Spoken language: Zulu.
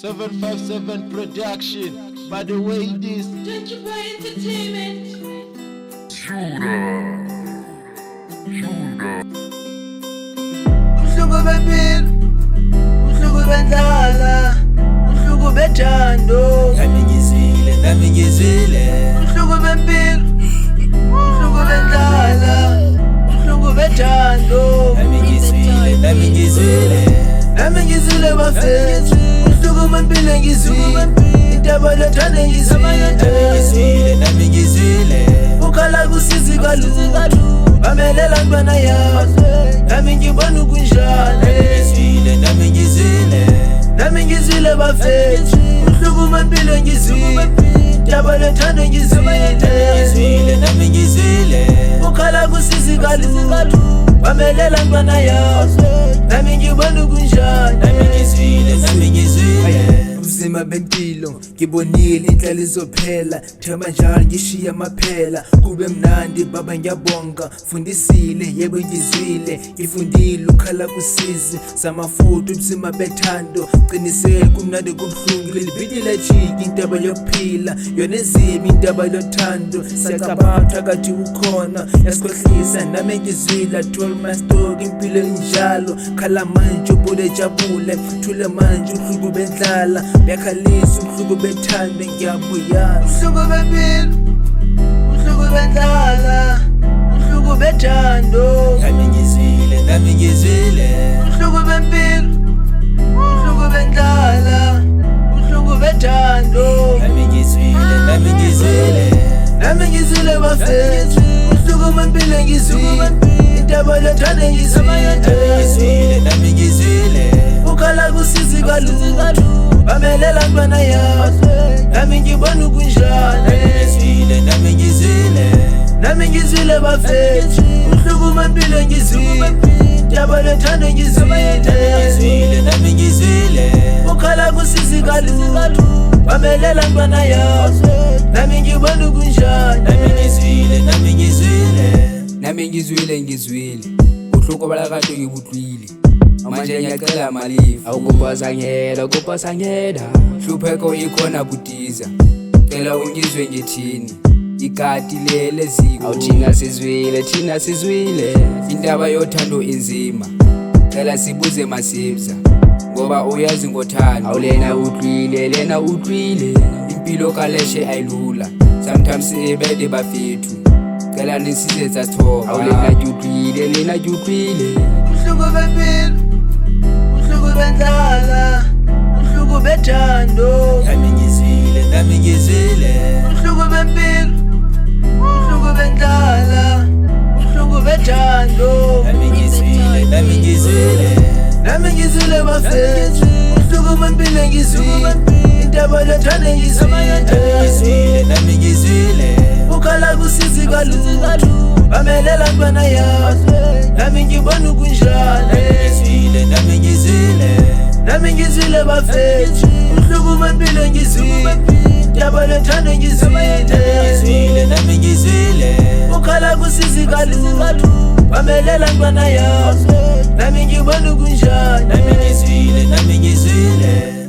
757 production. By the way, this Don't you buy entertainment? Usuku bempilo, usuku bendlala, usuku bethando. Nami ngizile. Usuku bempilo, usuku bendlala, usuku bethando. Nami ngizile bafethu. Usuku bempilo ngizile, indaba lothando ngizile. Nami ngizile, ukhala kusizi kalulu. Bamelela ntwana yazo, nami ngibona kunjani. Nami ngizile bafethu, usuku bempilo ngizile, indaba lothando ngizile. Nami ngizile, ukhala kusizi kalulu. Bamelela ntwana yazo, nami ngibona kunjani. Nami ngizile ubuzima bempilo ngibonile inhlalo izophela, thema njalo ngishiya amaphela. Kube mnandi baba ngiyabonga, fundisile yebo ngizwile, ngifundile ukhala kusizi samafutha ubuzima bethando. Qinisele kumnandi kubuhlungu leli bhidi lajiki, indaba yokuphila yona ezimi, indaba yothando. Siyacabanga phakathi ukhona yasikhohlisa, nami ngizwile told my story, impilo injalo. Khala manje ubule jabule, thule manje uhlungu bendlala, yakhalisa uhlungu bethando ngiyabuya. Uhlungu bempilo, uhlungu bendlala, uhlungu bethando. Nami ngizile. Uhlungu bempilo, uhlungu bendlala, uhlungu bethando. Nami ngizile bafethu, uhlungu bempilo ngizile, indaba lothando ngizile. Nami ngizile, ukhala kusizi kalulu. Bamelela ntwana yazo, nami ngibona kunjani. Nami ngizile bafethu, uhlungu bempilo ngizile, indaba lothando ngizile. Nami ngizile, ukhala kusizi kalulu. Bamelela ntwana yazo, nami ngibona kunjani. Nami ngizwile uhlungu balakade ngibuhlwile, manje ngiyacela amalifu. Awukupasangela hlupheko ikhona butiza, cela ungizwe ngithini ikati lele ziko. Awu thina sizwile Indaba yothando inzima, cela sibuze masibza ngoba uyazi ngothando. awu lena utlwile Impilo kaleshe ayilula, sometimes ibede bafethu, cela nisize tsathoba. awu lena utlwile Uhlungu bempilo, uhlungu bendlala, uhlungu bethando. Nami ngizile. Uhlungu bempilo, uhlungu bendlala, uhlungu bethando. Nami ngizile bafethu, uhlungu bempilo ngizile, indaba lothando ngizile. Nami ngizile, ukhala kusizi kalulu. Bamelela ntwana yazo, nami ngibona kunjani. Nami ngizile bafethu, uhlungu bempilo ngizile, indaba lothando ngizile. Nami ngizile, ukhala kusizi kalulu. Bamelela ntwana yazo, nami ngibona kunjani. Nami ngizile.